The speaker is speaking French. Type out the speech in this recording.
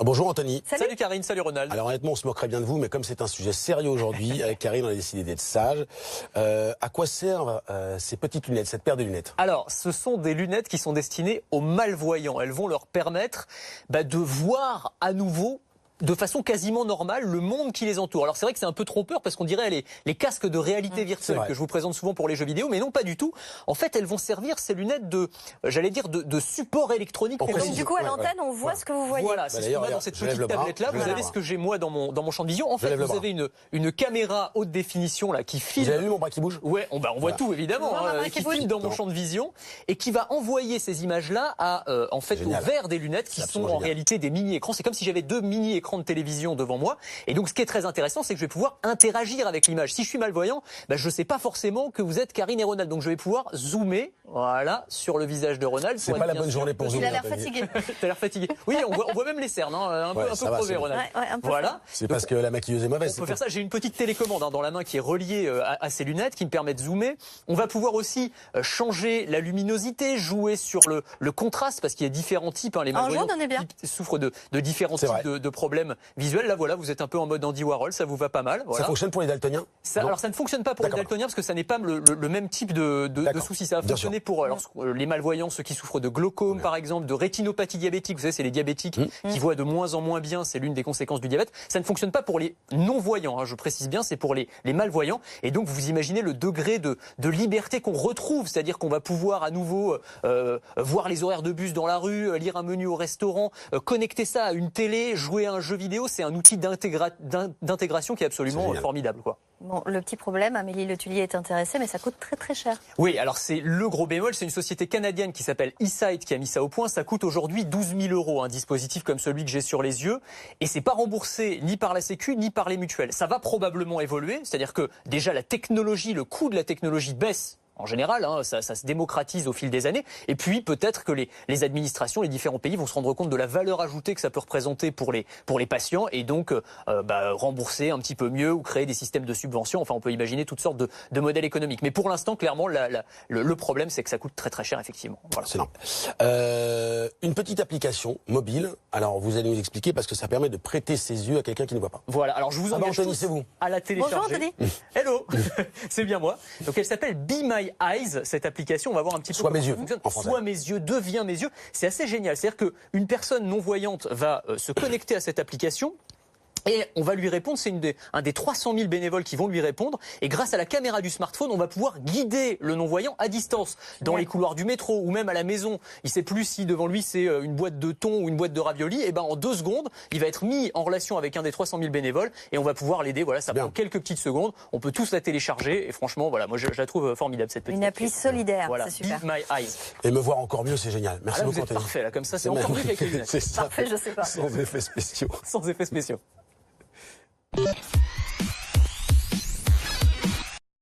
Bonjour Anthony. Salut Karine, salut Ronald. Alors honnêtement, on se moquerait bien de vous, mais comme c'est un sujet sérieux aujourd'hui, avec Karine, on a décidé d'être sage. À quoi servent ces petites lunettes, cette paire de lunettes? Alors, ce sont des lunettes qui sont destinées aux malvoyants. Elles vont leur permettre de voir à nouveau, de façon quasiment normale, le monde qui les entoure. Alors c'est vrai que c'est un peu trompeur parce qu'on dirait les casques de réalité virtuelle que je vous présente souvent pour les jeux vidéo, mais non, pas du tout. En fait, elles vont servir, ces lunettes, de support électronique. Donc du coup, à l'antenne, on voit ce que vous voyez. Voilà, c'est ce qu'on a dans cette petite tablette-là. Vous avez ce que j'ai moi dans mon champ de vision. En fait, vous avez une caméra haute définition là qui filme. Vous avez vu mon bras qui bouge? Ouais, on voit tout évidemment, qui filme dans mon champ de vision et qui va envoyer ces images-là au verre des lunettes qui sont en réalité des mini-écrans. C'est comme si j'avais deux mini-écrans de télévision devant moi. Et donc, ce qui est très intéressant, c'est que je vais pouvoir interagir avec l'image. Si je suis malvoyant, je ne sais pas forcément que vous êtes Karine et Ronald. Donc, je vais pouvoir zoomer, sur le visage de Ronald. C'est pas la bonne journée pour zoomer. Il a l'air fatigué. T'as l'air fatigué. Oui, on voit même les cernes, un peu crevé, Ronald. Voilà. C'est parce que la maquilleuse est mauvaise. On peut faire ça. J'ai une petite télécommande dans la main qui est reliée à ces lunettes, qui me permet de zoomer. On va pouvoir aussi changer la luminosité, jouer sur le contraste, parce qu'il y a différents types. Les malvoyants souffrent de différents types de problèmes visuels. Là, voilà, vous êtes un peu en mode Andy Warhol, ça vous va pas mal. Voilà. Ça fonctionne pour les daltoniens? Alors, ça ne fonctionne pas pour les daltoniens parce que ça n'est pas le même type de souci. Ça va fonctionner pour les malvoyants, ceux qui souffrent de glaucome, par exemple, de rétinopathie diabétique. Vous savez, c'est les diabétiques qui voient de moins en moins bien. C'est l'une des conséquences du diabète. Ça ne fonctionne pas pour les non-voyants. Je précise bien, c'est pour les malvoyants. Et donc, vous imaginez le degré de liberté qu'on retrouve. C'est-à-dire qu'on va pouvoir à nouveau voir les horaires de bus dans la rue, lire un menu au restaurant, connecter ça à une télé, jouer à un jeu vidéo. C'est un outil d'intégration qui est absolument formidable, quoi. Bon, le petit problème, Amélie Le Tullier est intéressée, mais ça coûte très très cher. Oui, alors c'est le gros bémol, c'est une société canadienne qui s'appelle eSight qui a mis ça au point. Ça coûte aujourd'hui 12 000 €, un dispositif comme celui que j'ai sur les yeux. Et c'est pas remboursé ni par la Sécu, ni par les mutuelles. Ça va probablement évoluer, c'est-à-dire que déjà la technologie, le coût de la technologie baisse. En général, ça se démocratise au fil des années. Et puis, peut-être que les administrations, les différents pays vont se rendre compte de la valeur ajoutée que ça peut représenter pour les patients et donc rembourser un petit peu mieux ou créer des systèmes de subventions. Enfin, on peut imaginer toutes sortes de modèles économiques. Mais pour l'instant, clairement, le problème, c'est que ça coûte très très cher, effectivement. Voilà. Une petite application mobile. Alors, vous allez nous expliquer parce que ça permet de prêter ses yeux à quelqu'un qui ne voit pas. Voilà. Alors, je vous engage tous à la télécharger. Bonjour, Anthony. Hello. C'est bien moi. Donc, elle s'appelle Be My Eyes, cette application. On va voir un petit peu Soit mes yeux. Soit mes yeux, devient mes yeux. C'est assez génial. C'est-à-dire qu'une personne non-voyante va se connecter à cette application. Et on va lui répondre, c'est un des 300 000 bénévoles qui vont lui répondre. Et grâce à la caméra du smartphone, on va pouvoir guider le non-voyant à distance, dans les couloirs du métro ou même à la maison. Il sait plus si devant lui c'est une boîte de thon ou une boîte de raviolis. Et en 2 secondes, il va être mis en relation avec un des 300 000 bénévoles et on va pouvoir l'aider. Voilà, ça prend quelques petites secondes. On peut tous la télécharger et franchement, voilà, moi je la trouve formidable cette petite. Une appli solidaire, voilà, c'est super. Be My Eyes. Et me voir encore mieux, c'est génial. Merci beaucoup, vous êtes Anthony. parfait là, comme ça, c'est encore mieux qu'avec les lunettes. C'est ça. Parfait, je sais pas. Sans effets spéciaux. Sans effets spéciaux.